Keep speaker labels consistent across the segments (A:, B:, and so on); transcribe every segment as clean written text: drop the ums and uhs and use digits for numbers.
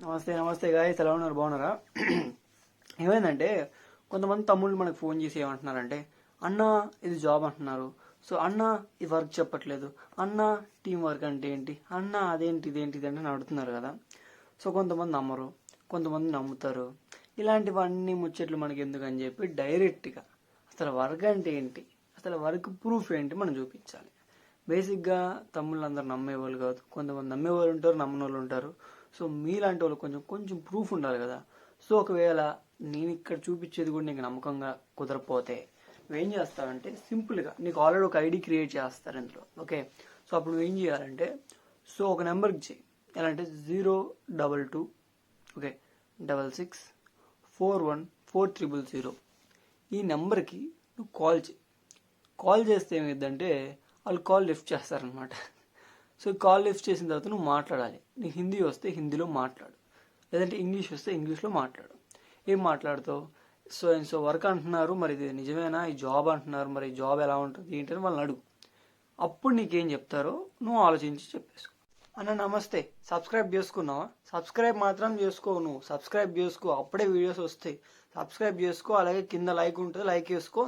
A: నమస్తే నమస్తే గాయస్, ఎలా ఉన్నారు? బాగున్నారా? ఏమైందంటే కొంతమంది తమ్ముళ్ళు మనకు ఫోన్ చేసి ఏమంటున్నారంటే, అన్న ఇది జాబ్ అంటున్నారు, సో అన్న ఇది వర్క్ చెప్పట్లేదు, అన్న టీం వర్క్ అంటే ఏంటి, అన్న అదేంటి ఇదేంటిది అంటే అడుగుతున్నారు కదా. సో కొంతమంది నమ్మరు, కొంతమంది నమ్ముతారు. ఇలాంటివన్నీ ముచ్చట్లు మనకి ఎందుకని చెప్పి డైరెక్ట్గా అసలు వర్క్ అంటే ఏంటి, అసలు వర్క్ ప్రూఫ్ ఏంటి మనం చూపించాలి. బేసిక్గా తమ్ముళ్ళందరూ నమ్మేవాళ్ళు కాదు, కొంతమంది నమ్మేవాళ్ళు ఉంటారు, నమ్మని వాళ్ళు ఉంటారు. సో మీలాంటి వాళ్ళు కొంచెం కొంచెం ప్రూఫ్ ఉండాలి కదా. సో ఒకవేళ నేను ఇక్కడ చూపించేది కూడా నీకు నమ్మకంగా కుదరపోతే నువ్వేం చేస్తావంటే, సింపుల్గా నీకు ఆల్రెడీ ఒక ఐడి క్రియేట్ చేస్తారు ఇందులో, ఓకే. సో అప్పుడు నువ్వేం చేయాలంటే, సో ఒక నెంబర్కి చేయి. ఎలా అంటే 022 ఓకే 66414300 ఈ నెంబర్కి నువ్వు కాల్ చేయి. కాల్ చేస్తే ఏమైందంటే వాళ్ళు కాల్ లిఫ్ట్ చేస్తారనమాట. సో కాల్ లిఫ్ట్ చేసిన తర్వాత నువ్వు మాట్లాడాలి. నీకు హిందీ వస్తే హిందీలో మాట్లాడు, లేదంటే ఇంగ్లీష్ వస్తే ఇంగ్లీష్లో మాట్లాడు. ఏం మాట్లాడుతావు? సో వర్క్ అంటున్నారు, మరి ఇది నిజమేనా, ఈ జాబ్ అంటున్నారు, మరి ఈ జాబ్ ఎలా ఉంటుంది ఏంటని వాళ్ళని అడుగు. అప్పుడు నీకేం చెప్తారో నువ్వు ఆలోచించి చెప్పేసుకో. అన్న నమస్తే, సబ్స్క్రైబ్ చేసుకున్నావా? సబ్స్క్రైబ్ మాత్రం చేసుకో, నువ్వు సబ్స్క్రైబ్ చేసుకో, అప్పుడే వీడియోస్ వస్తాయి. సబ్స్క్రైబ్ చేసుకో, అలాగే కింద లైక్ ఉంటుంది, లైక్ చేసుకో.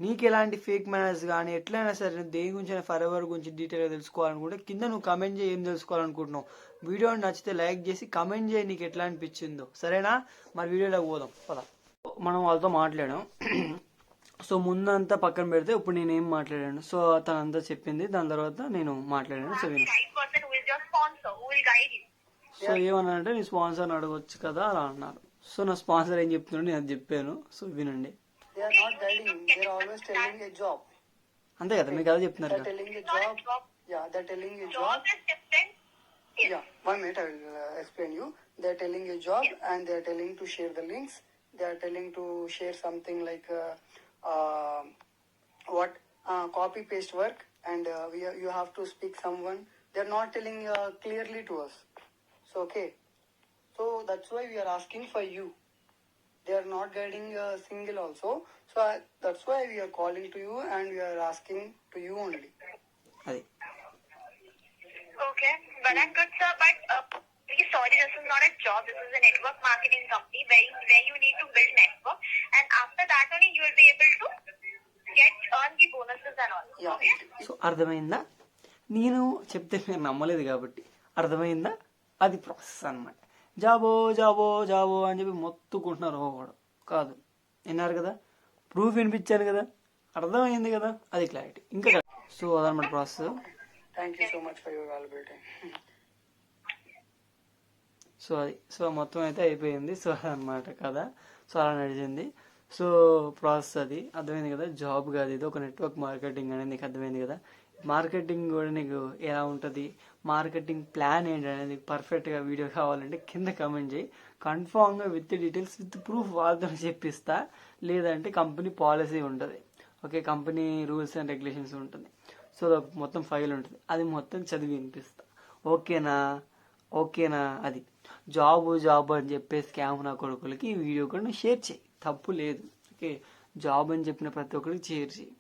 A: నీకు ఎలాంటి ఫేక్ మేనర్స్ కానీ ఎట్లయినా సరే దేని గురించి ఫర్ ఎవర్ గురించి డీటెయిల్గా తెలుసుకోవాలనుకుంటే కింద నువ్వు కమెంట్ చేయి, ఏం తెలుసుకోవాలనుకుంటున్నావు. వీడియో నచ్చితే లైక్ చేసి కమెంట్ చేయి నీకు ఎట్లా అనిపించిందో, సరేనా? మరి వీడియోలోకి పోదాం పద. మనం వాళ్ళతో మాట్లాడాం. సో ముందంతా పక్కన పెడితే ఇప్పుడు నేను ఏం మాట్లాడాను, సో తనంతా చెప్పింది, దాని తర్వాత నేను మాట్లాడాను. సో సో ఏమన్నా అంటే నీ స్పాన్సర్ని అడగొచ్చు కదా అలా అన్నారు. సో నా స్పాన్సర్ ఏం చెప్తున్నాడు నేను అది చెప్పాను. సో వినండి.
B: They are not guiding you. They are always telling you a job.
A: అంతే కదా, మీకు అదే చెప్తున్నారు
B: They're
A: కదా.
B: telling you a job. Yeah, they're telling you a job. Yeah, 1 minute I will explain you. They're telling you a job and they're telling to share the links. They are telling to share something like copy paste work and you have to speak someone. They're not telling clearly to us. So okay. So that's why we are asking for you. They are not guiding a single also. So that's why we are calling to you and we are asking to you only.
A: అది
C: Okay, but I'm good, sir. But please, sorry, this is not a job. This is a network marketing company where you need to build network, and after that only you will be able to earn the bonuses and all.
B: Yeah.
C: Okay.
A: So అర్థమైందా? నేను చెప్తే మీరు నమ్మలేదు కాబట్టి అర్థమైందా? అది process అనమాట. జాబో జాబో జాబో అని చెప్పి మొత్తుకుంటున్నారు కూడా కాదు. విన్నారు కదా, ప్రూఫ్ వినిపించాను కదా, అర్థమైంది కదా, అది క్లారిటీ. ఇంకా సో అదనమాట process.
B: Thank you so much for your valuable time.
A: So అది సో మొత్తం అయితే అయిపోయింది. సో అదనమాట కదా. సో అలా నడిచింది. సో ప్రాసెస్ అది అర్థమైంది కదా. జాబ్ కాదు, ఇది ఒక నెట్వర్క్ మార్కెటింగ్ అనేది నీకు అర్థమైంది కదా. మార్కెటింగ్ కూడా నీకు ఎలా ఉంటుంది, మార్కెటింగ్ ప్లాన్ ఏంటి అనేది పర్ఫెక్ట్గా వీడియో కావాలంటే కింద కమెంట్ చేయి. కన్ఫామ్గా విత్ డీటెయిల్స్ విత్ ప్రూఫ్ వాళ్ళతో చెప్పిస్తా. లేదంటే కంపెనీ పాలసీ ఉంటుంది, okay, company rules and regulations ఉంటుంది. సో మొత్తం ఫైల్ ఉంటుంది, అది మొత్తం చదివి వినిపిస్తా. ఓకేనా? ఓకేనా? అది జాబు జాబ్ అని చెప్పే స్కామ్ నా కొడుకులకి ఈ వీడియో కూడా నువ్వు షేర్ చేయి, తప్పు లేదు. ఓకే, జాబ్ అని చెప్పిన ప్రతి ఒక్కరికి షేర్ చేయి.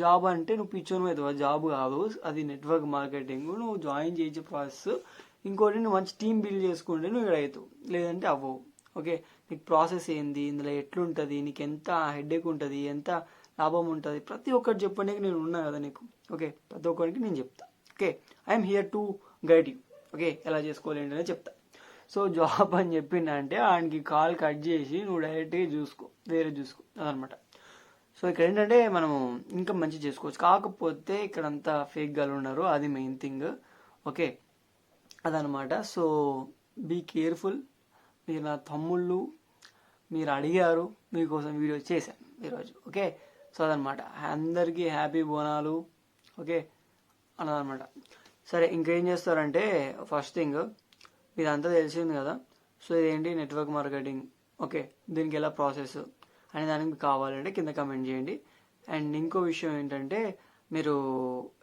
A: జాబ్ అంటే నువ్వు పిచ్చోను అవుతావు, జాబ్ కాదు, అది నెట్వర్క్ మార్కెటింగ్. నువ్వు జాయిన్ చేసే ప్రాసెస్. ఇంకోటి నువ్వు మంచి టీం బిల్డ్ చేసుకుంటే నువ్వు ఇక్కడ అవుతావు, లేదంటే అవ్వవు. ఓకే, నీకు ప్రాసెస్ ఏంది, ఇందులో ఎట్లుంటుంది, నీకు ఎంత హెడేక్ ఉంటుంది, ఎంత లాభం ఉంటుంది, ప్రతి ఒక్కటి చెప్పడానికి నేను ఉన్నా కదా నీకు. ఓకే, ప్రతి ఒక్కరికి నేను చెప్తా. Okay, I'm here to guide you. Okay, ఎలా చేసుకోవాలి ఏంటనే చెప్తా. సో జాబ్ అని చెప్పిందంటే ఆయనకి కాల్ కట్ చేసి నువ్వు డైరెక్ట్గా చూసుకో, వేరే చూసుకో, అదనమాట. సో ఇక్కడ ఏంటంటే మనము ఇంకా మంచి చేసుకోవచ్చు. కాకపోతే ఇక్కడ అంతా ఫేక్ గాలు ఉన్నారు, అది మెయిన్ థింగ్. ఓకే, అదనమాట. So be careful. మీరు నా తమ్ముళ్ళు, మీరు అడిగారు, మీకోసం వీడియో చేశాను ఈరోజు. ఓకే, సో అదనమాట. అందరికీ హ్యాపీ బోనాలు. ఓకే అన్నదనమాట. సరే, ఇంకేం చేస్తారంటే ఫస్ట్ థింగ్ ఇదంతా తెలిసింది కదా. సో ఇదేంటి నెట్వర్క్ మార్కెటింగ్, ఓకే, దీనికి ఎలా ప్రాసెస్ అనే దానికి కావాలంటే కింద కమెంట్ చేయండి. అండ్ ఇంకో విషయం ఏంటంటే, మీరు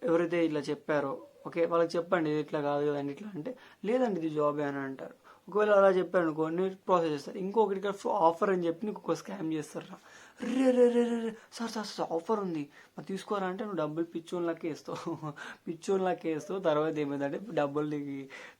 A: ఎవరైతే ఇట్లా చెప్పారో ఓకే వాళ్ళకి చెప్పండి, ఇది ఇట్లా కాదు కదండి ఇట్లా అంటే, లేదండి ఇది జాబే అని అంటారు. ఒకవేళ అలా చెప్పారు అనుకో నేను ప్రాసెస్ చేస్తారు. ఇంకొకటి ఆఫర్ అని చెప్పి నీకు ఒక స్కామ్ చేస్తారు. రే రే రే రే రే, సార్ ఆఫర్ ఉంది మరి తీసుకోరా అంటే నువ్వు డబ్బులు పిచ్చోన్లకే వేస్తావు. తర్వాత ఏమైందంటే డబ్బులు నీకు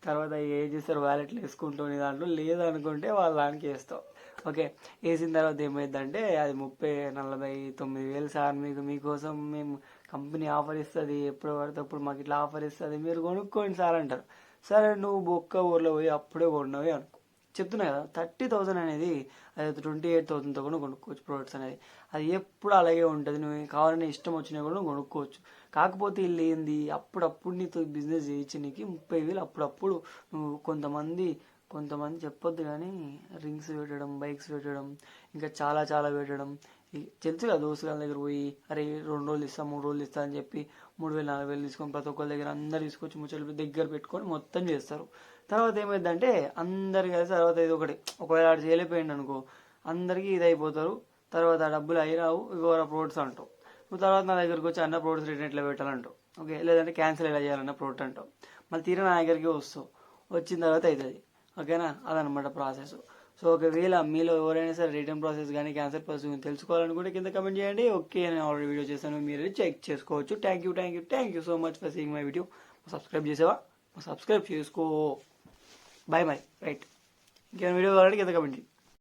A: తర్వాత ఏం చేస్తారు వ్యాలెట్లో వేసుకుంటావు, నీ దాంట్లో లేదనుకుంటే వాళ్ళ దానికి వేస్తావు. ఓకే, వేసిన తర్వాత ఏమైందంటే అది 49,000 సార్ మీకోసం మేము కంపెనీ ఆఫర్ ఇస్తుంది, ఎప్పుడు పడితే అప్పుడు మాకు ఇట్లా ఆఫర్ ఇస్తుంది, మీరు కొనుక్కోండి సార్ అంటారు. సరే నువ్వు బొక్క ఊర్లో పోయి అప్పుడే కొన్నావి అనుకో, చెప్తున్నా కదా 30,000 అనేది అది 28,000తో కూడా కొనుక్కోవచ్చు ప్రొడక్ట్స్ అనేది. అది ఎప్పుడు అలాగే ఉంటుంది, నువ్వు కావాలని ఇష్టం వచ్చినా కూడా నువ్వు కొనుక్కోవచ్చు. కాకపోతే వీళ్ళు ఏంది అప్పుడప్పుడు నీతో బిజినెస్ చేయించి నీకు 30,000 అప్పుడప్పుడు నువ్వు కొంతమంది చెప్పొద్దు కానీ రింగ్స్ పెట్టడం, బైక్స్ పెట్టడం, ఇంకా చాలా చాలా పెట్టడం. తెలుసు కదా దోస్తుల దగ్గర పోయి అరే 2 రోజులు ఇస్తా 3 రోజులు ఇస్తా అని చెప్పి 3,000 4,000 తీసుకొని ప్రతి ఒక్కరి దగ్గర అందరు తీసుకొచ్చి ముచ్చట్లు దగ్గర పెట్టుకొని మొత్తం చేస్తారు. తర్వాత ఏమైందంటే అందరు కలిసి తర్వాత ఇది ఒకటి ఒకవేళ ఆడు చేయలేకపోయింది అనుకో అందరికీ ఇది అయిపోతారు. తర్వాత డబ్బులు అయిరావు ఇవ్వరా ప్రోడక్ట్స్ అంటావు. నువ్వు తర్వాత నా దగ్గరకు వచ్చి అన్న ప్రోడక్ట్స్ రిటర్న్ ఎట్లా పెట్టాలంటావు. ఓకే, లేదంటే క్యాన్సిల్ ఎలా చేయాలన్న ప్రోడక్ట్ అంటావు. మళ్ళీ తీరా నా దగ్గరికి వస్తావు, వచ్చిన తర్వాత అవుతుంది. ఓకేనా, అదనమాట ప్రాసెస్. సో ఒకవేళ మీలో ఎవరైనా సరే రిటర్న్ ప్రాసెస్ కానీ క్యాన్సిల్ ప్రాసెస్ తెలుసుకోవాలనుకుంటే కింద కమెంట్ చేయండి. ఓకే, నేను ఆల్రెడీ వీడియో చేశాను, మీరు చెక్ చేసుకోవచ్చు. Thank you so much for seeing my video. Subscribe చేసావా? సబ్స్క్రైబ్ చేసుకో. Bye right. ఇంకేమైనా వీడియో కావాలంటే కింద కమెంట్ చేయండి.